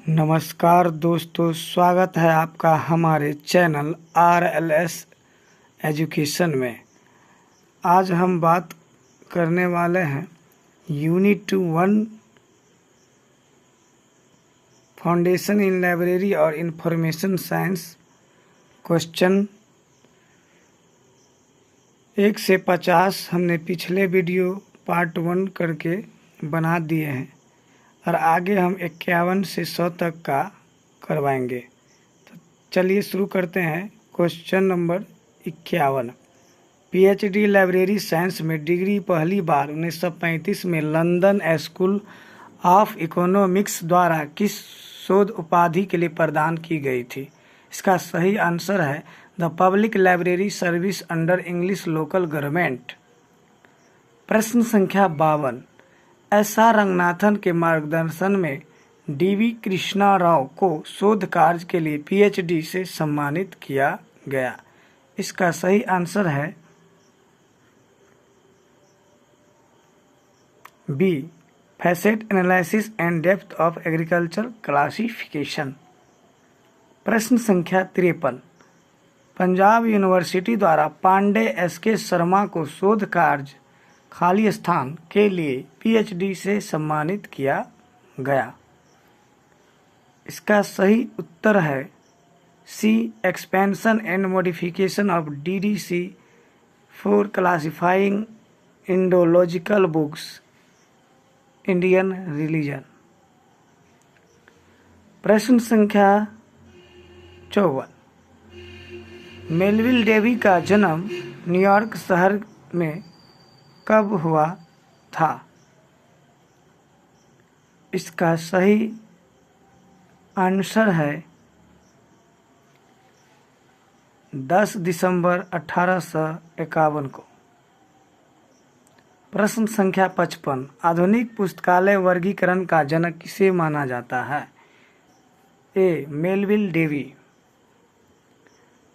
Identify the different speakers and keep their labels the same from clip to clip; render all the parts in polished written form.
Speaker 1: नमस्कार दोस्तों, स्वागत है आपका हमारे चैनल RLS एजुकेशन में। आज हम बात करने वाले हैं यूनिट 1 फाउंडेशन इन लाइब्रेरी और इंफॉर्मेशन साइंस क्वेश्चन 1 से 50 हमने पिछले वीडियो पार्ट 1 करके बना दिए हैं और आगे हम 51 से 100 तक का करवाएंगे। तो चलिए शुरू करते हैं। Question number 51। PhD library science में डिग्री पहली बार 1935 में लंदन स्कूल ऑफ इकोनॉमिक्स द्वारा किस शोध उपाधि के लिए प्रदान की गई थी? इसका सही आंसर है the public library service under English local government. प्रश्न संख्या 52। SR रंगनाथन के मार्गदर्शन में DV कृष्णा राव को शोध कार्य के लिए PhD से सम्मानित किया गया। इसका सही आंसर है B, facet analysis and depth of agriculture classification. प्रश्न संख्या 53। पंजाब यूनिवर्सिटी द्वारा पांडे SK शर्मा को शोध कार्य खाली स्थान के लिए PhD से सम्मानित किया गया। इसका सही उत्तर है C, expansion and modification of DDC for classifying Indological books Indian religion. प्रश्न संख्या 54। मेलविल डेवी का जन्म न्यूयॉर्क शहर में कब हुआ था? इसका सही आंसर है 10 दिसंबर 1851 को। प्रश्न संख्या 55। आधुनिक पुस्तकालय वर्गीकरण का जनक किसे माना जाता है? A, Melvil Dewey.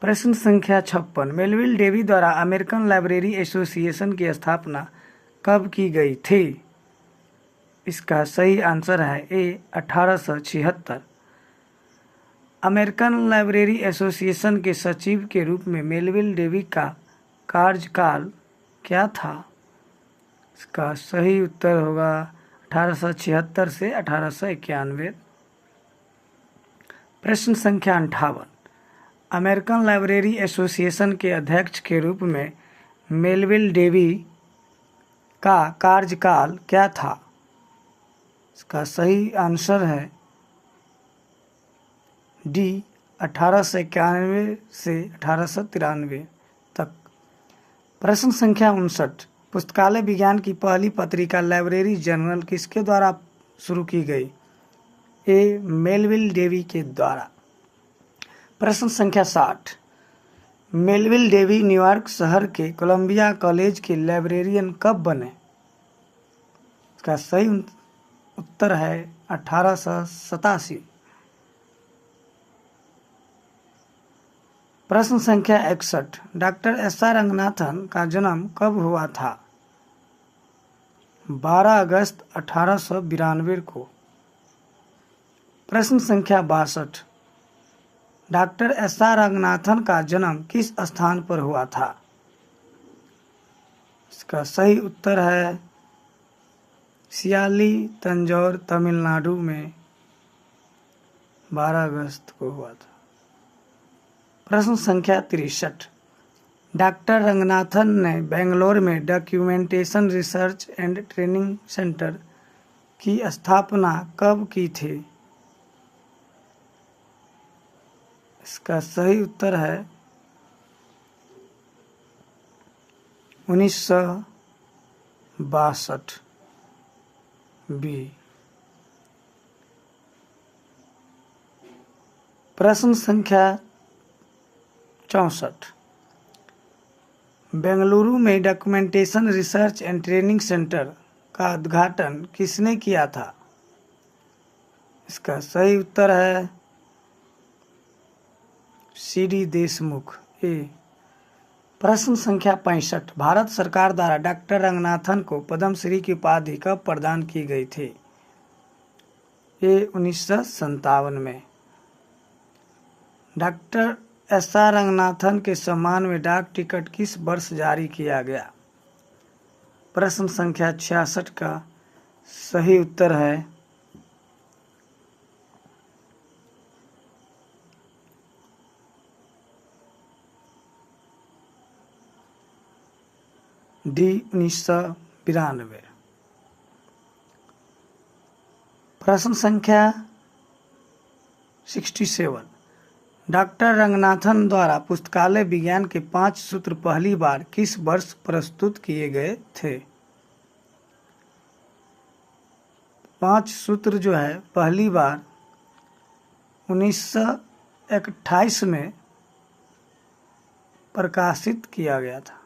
Speaker 1: प्रश्न संख्या 56। मेलविल डेवी द्वारा अमेरिकन लाइब्रेरी एसोसिएशन की स्थापना कब की गई थी? इसका सही आंसर है A, 1876। अमेरिकन लाइब्रेरी एसोसिएशन के सचिव के रूप में मेलविल डेवी का कार्यकाल क्या था? इसका सही उत्तर होगा 1876 से 1891। प्रश्न संख्या 58। अमेरिकन लाइब्रेरी एसोसिएशन के अध्यक्ष के रूप में मेलविल डेवी का कार्यकाल क्या था? इसका सही आंसर है D, 1891 से 1893 तक। प्रश्न संख्या 59। पुस्तकालय विज्ञान की पहली पत्रिका लाइब्रेरी जर्नल किसके द्वारा शुरू की गई? A, मेलविल डेवी के द्वारा। प्रश्न संख्या 60। मेलविल डेवी न्यूयॉर्क शहर के कोलंबिया कॉलेज के लाइब्रेरियन कब बने? इसका सही उत्तर है 1887। प्रश्न संख्या 61। डॉक्टर SR रंगनाथन का जन्म कब हुआ था? 12 अगस्त 1892 को। प्रश्न संख्या 62। डॉक्टर SR रंगनाथन का जन्म किस स्थान पर हुआ था? इसका सही उत्तर है सियाली, तंजौर, तमिलनाडु में 12 अगस्त को हुआ था। प्रश्न संख्या 63। डॉक्टर रंगनाथन ने बेंगलोर में documentation research and training centre की स्थापना कब की थी? इसका सही उत्तर है 1962 B। प्रश्न संख्या 64। बेंगलुरु में documentation research and training centre का उद्घाटन किसने किया था? इसका सही उत्तर है CD देशमुख A। प्रश्न संख्या 65। भारत सरकार द्वारा डॉक्टर रंगनाथन को पद्मश्री की उपाधि कब प्रदान की गई थी? ए 1957 में। Doctor SR. रंगनाथन के सम्मान में डाक टिकट किस वर्ष जारी किया गया? प्रश्न संख्या 66 का सही उत्तर है डी 1992। प्रश्न संख्या 67, डॉक्टर रंगनाथन द्वारा पुस्तकालय विज्ञान के 5 सूत्र पहली बार किस वर्ष प्रस्तुत किए गए थे? 5 सूत्र जो है पहली बार 1928 में प्रकाशित किया गया था।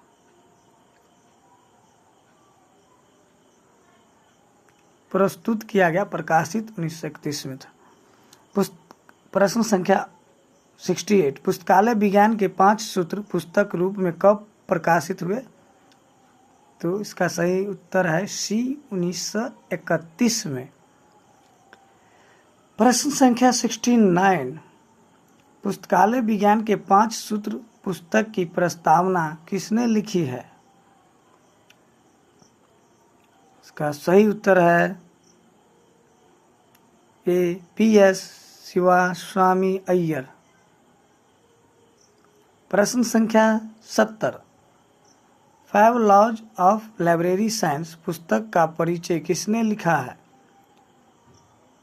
Speaker 1: प्रस्तुत किया गया, प्रकाशित 1931 में था। प्रश्न संख्या 68, पुस्तकालय विज्ञान के 5 सूत्र पुस्तक रूप में कब प्रकाशित हुए? तो इसका सही उत्तर है सी 1931 में। प्रश्न संख्या 69, पुस्तकालय विज्ञान के 5 सूत्र पुस्तक की प्रस्तावना किसने लिखी है? इसका सही उत्तर है ए पी.एस. शिवास्वामी अय्यर। प्रश्न संख्या 70, 5 लॉज ऑफ लाइब्रेरी साइंस पुस्तक का परिचय किसने लिखा है?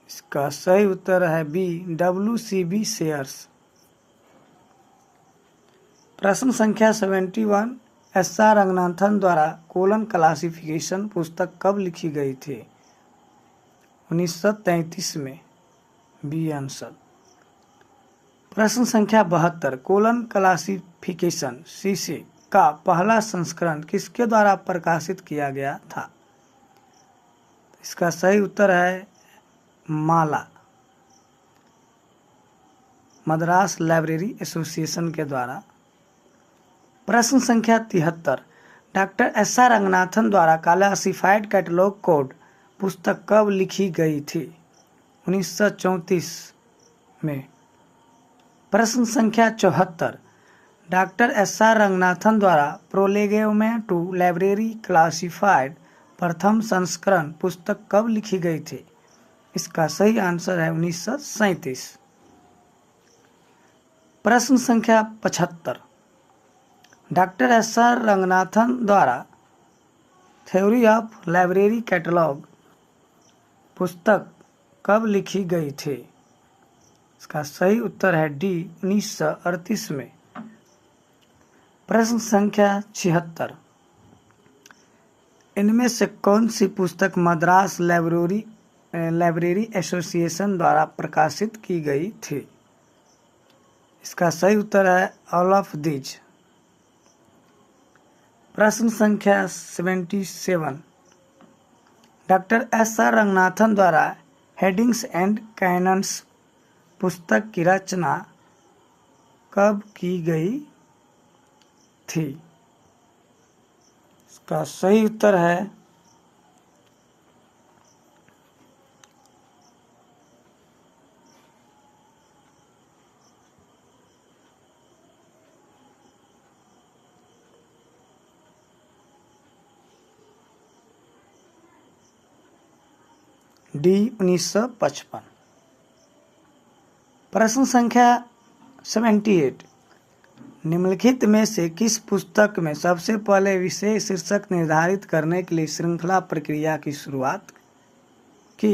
Speaker 1: इसका सही उत्तर है बी W.C.B. शेयर्स। प्रश्न संख्या 71, एस.आर. रंगनाथन द्वारा कोलन क्लासिफिकेशन पुस्तक कब लिखी गई थी? 1933 में, बी आंसर। प्रश्न संख्या 72, कोलन क्लासिफिकेशन CC का पहला संस्करण किसके द्वारा प्रकाशित किया गया था? इसका सही उत्तर है माला, मद्रास लाइब्रेरी एसोसिएशन के द्वारा। प्रश्न संख्या 73, डॉक्टर एस.आर. रंगनाथन द्वारा क्लासिफाइड कैटलॉग कोड पुस्तक कब लिखी गई थी? 1934 में। प्रश्न संख्या 74, डॉक्टर एस.आर. रंगनाथन द्वारा प्रोलेगोमेंट टू लाइब्रेरी क्लासिफाइड प्रथम संस्करण पुस्तक कब लिखी गई थी? इसका सही आंसर है 1937। प्रश्न संख्या 75, डॉक्टर एस.आर. रंगनाथन द्वारा थ्योरी ऑफ लाइब्रेरी कैटलॉग पुस्तक कब लिखी गई थी? इसका सही उत्तर है डी 1938 में। प्रश्न संख्या 76, इनमें से कौन सी पुस्तक मद्रास लाइब्रेरी एसोसिएशन द्वारा प्रकाशित की गई थी? इसका सही उत्तर है ऑल ऑफ दीज। प्रश्न संख्या 77, डॉक्टर एस.आर. रंगनाथन द्वारा हेडिंग्स एंड कैनन्स पुस्तक की रचना कब की गई थी? इसका सही उत्तर है डी 1955। प्रश्न संख्या 78, निम्नलिखित में से किस पुस्तक में सबसे पहले विषय शीर्षक निर्धारित करने के लिए श्रृंखला प्रक्रिया की शुरुआत की?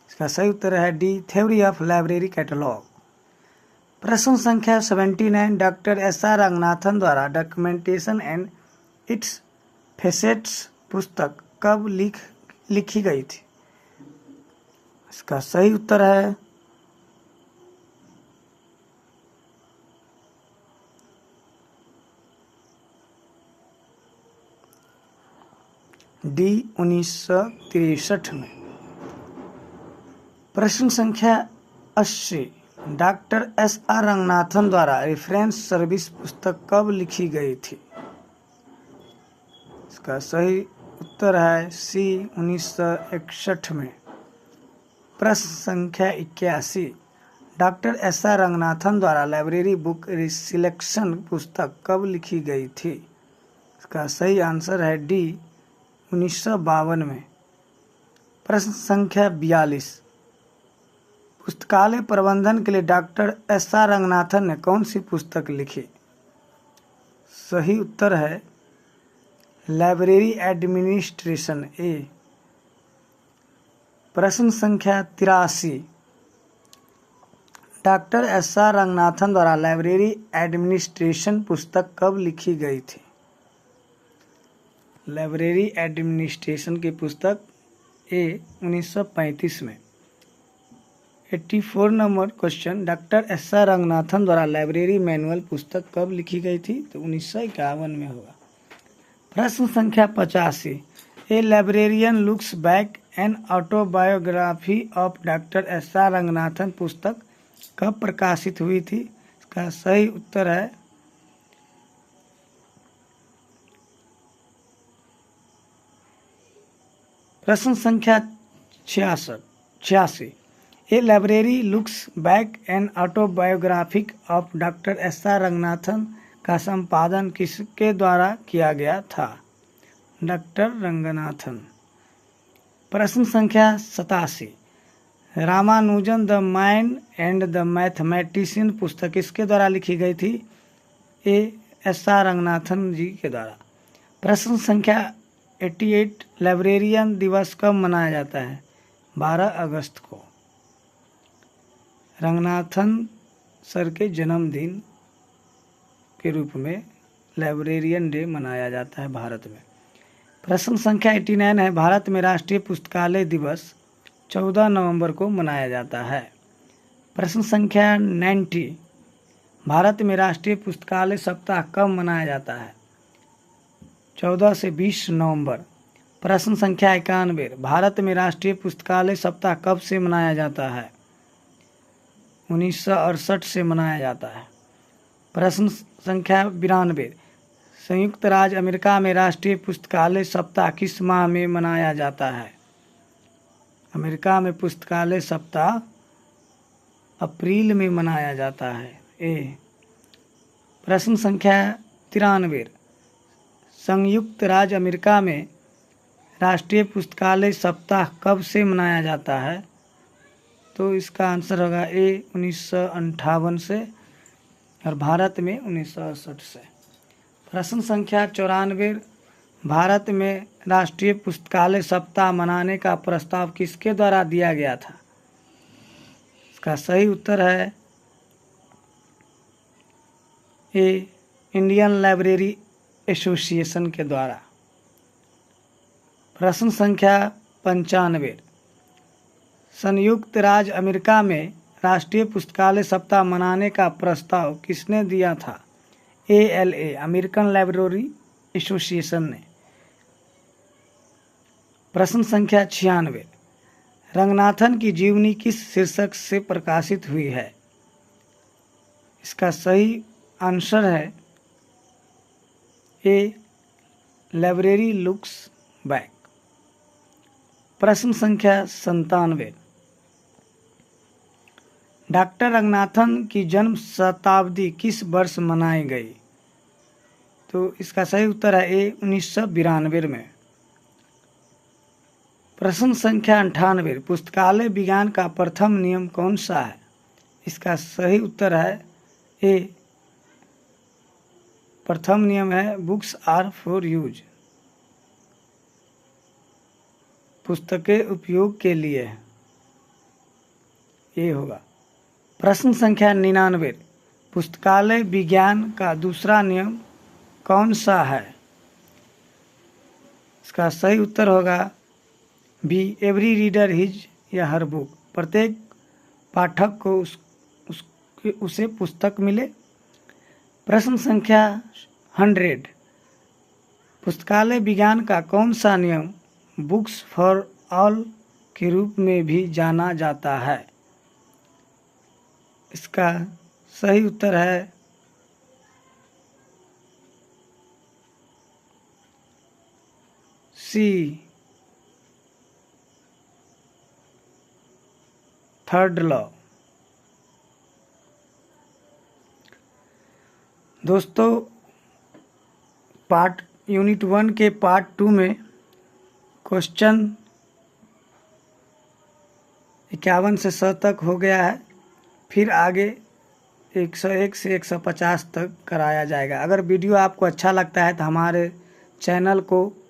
Speaker 1: इसका सही उत्तर है D theory of library catalogue. प्रश्न संख्या 79, डॉक्टर एस.आर. रंगनाथन द्वारा डॉक्यूमेंटेशन एंड इट्स फेसेट्स पुस्तक कब लिखी गई थी? इसका सही उत्तर है डी 1963 में। प्रश्न संख्या 80, डॉक्टर एस.आर. रंगनाथन द्वारा रेफरेंस सर्विस पुस्तक कब लिखी गई थी? इसका सही उत्तर है सी 1961 में। प्रश्न संख्या 81, डॉक्टर एस आर रंगनाथन द्वारा लाइब्रेरी बुक सिलेक्शन पुस्तक कब लिखी गई थी? इसका सही आंसर है डी, 1952 में। प्रश्न संख्या 42, पुस्तकालय प्रबंधन के लिए डॉक्टर एस आर रंगनाथन ने कौन सी पुस्तक लिखी? सही उत्तर है लाइब्रेरी एडमिनिस्ट्रेशन, ए। प्रश्न संख्या 83, डॉक्टर एस आर रंगनाथन द्वारा लाइब्रेरी एडमिनिस्ट्रेशन पुस्तक कब लिखी गई थी? लाइब्रेरी एडमिनिस्ट्रेशन की पुस्तक ए, 1935 में। 84 number question, doctor S R Ranganathan द्वारा लाइब्रेरी मैनुअल पुस्तक कब लिखी गई थी? तो 1951 में होगा। प्रश्न संख्या 85, a librarian looks back an autobiography of doctor S R Ranganathan पुस्तक कब प्रकाशित हुई थी? इसका सही उत्तर है प्रश्न संख्या 86, a library looks back an autobiographic of doctor S R Ranganathan का संपादन किसके द्वारा किया गया था? डॉक्टर रंगनाथन। प्रश्न संख्या 87, Ramanujan the man and the mathematician पुस्तक किसके द्वारा लिखी गई थी? A, S R Ranganathan ji के द्वारा। प्रश्न संख्या 88, लाइब्रेरियन दिवस कब मनाया जाता है? 12 अगस्त को। रंगनाथन सर के जन्मदिन के रूप में लाइब्रेरियन डे मनाया जाता है भारत में। प्रश्न संख्या 89 है, भारत में राष्ट्रीय पुस्तकालय दिवस 14 नवंबर को मनाया जाता है। प्रश्न संख्या 90, भारत में राष्ट्रीय पुस्तकालय सप्ताह कब मनाया जाता है? 14 से 20 नवंबर। प्रश्न संख्या 91, भारत में राष्ट्रीय पुस्तकालय सप्ताह कब से मनाया जाता है? 1968 से मनाया जाता है। प्रश्न संख्या 92, संयुक्त राज्य अमेरिका में राष्ट्रीय पुस्तकालय सप्ताह किस माह में मनाया जाता है? अमेरिका में पुस्तकालय सप्ताह अप्रैल में मनाया जाता है, ए। प्रश्न संख्या 93, संयुक्त राज्य अमेरिका में राष्ट्रीय पुस्तकालय सप्ताह कब से मनाया जाता है? तो इसका आंसर होगा ए, 1958 से, और भारत में 1968 से। प्रश्न संख्या 94, भारत में राष्ट्रीय पुस्तकालय सप्ताह मनाने का प्रस्ताव किसके द्वारा दिया गया था? इसका सही उत्तर है ए, इंडियन लाइब्रेरी एसोसिएशन के द्वारा। प्रश्न संख्या 95, संयुक्त राज्य अमेरिका में राष्ट्रीय पुस्तकालय सप्ताह मनाने का प्रस्ताव किसने दिया था? ALA, अमेरिकन लाइब्रेरी एसोसिएशन ने। प्रश्न संख्या 96, रंगनाथन की जीवनी किस शीर्षक से प्रकाशित हुई है? इसका सही आंसर है ए, लाइब्रेरी लुक्स बैक। प्रश्न संख्या 97, डॉक्टर रंगनाथन की जन्म शताब्दी किस वर्ष मनाई गई? तो इसका सही उत्तर है ए, 1992 में। प्रश्न संख्या 98, पुस्तकालय विज्ञान का प्रथम नियम कौन सा है? इसका सही उत्तर है ए, प्रथम नियम है बुक्स आर फॉर यूज, पुस्तकें उपयोग के लिए, ये होगा। प्रश्न संख्या 99, पुस्तकालय विज्ञान का दूसरा नियम कौन सा है? इसका सही उत्तर होगा बी, एवरी रीडर हिज या हर बुक, प्रत्येक पाठक को उसे पुस्तक मिले। प्रश्न संख्या 100, पुस्तकालय विज्ञान का कौन सा नियम बुक्स फॉर ऑल के रूप में भी जाना जाता है? इसका सही उत्तर है सी, थर्ड लॉ। दोस्तों, यूनिट 1 के पार्ट 2 में क्वेश्चन 51 से 100 तक हो गया है। फिर आगे 101 से 150 तक कराया जाएगा। अगर वीडियो आपको अच्छा लगता है तो हमारे चैनल को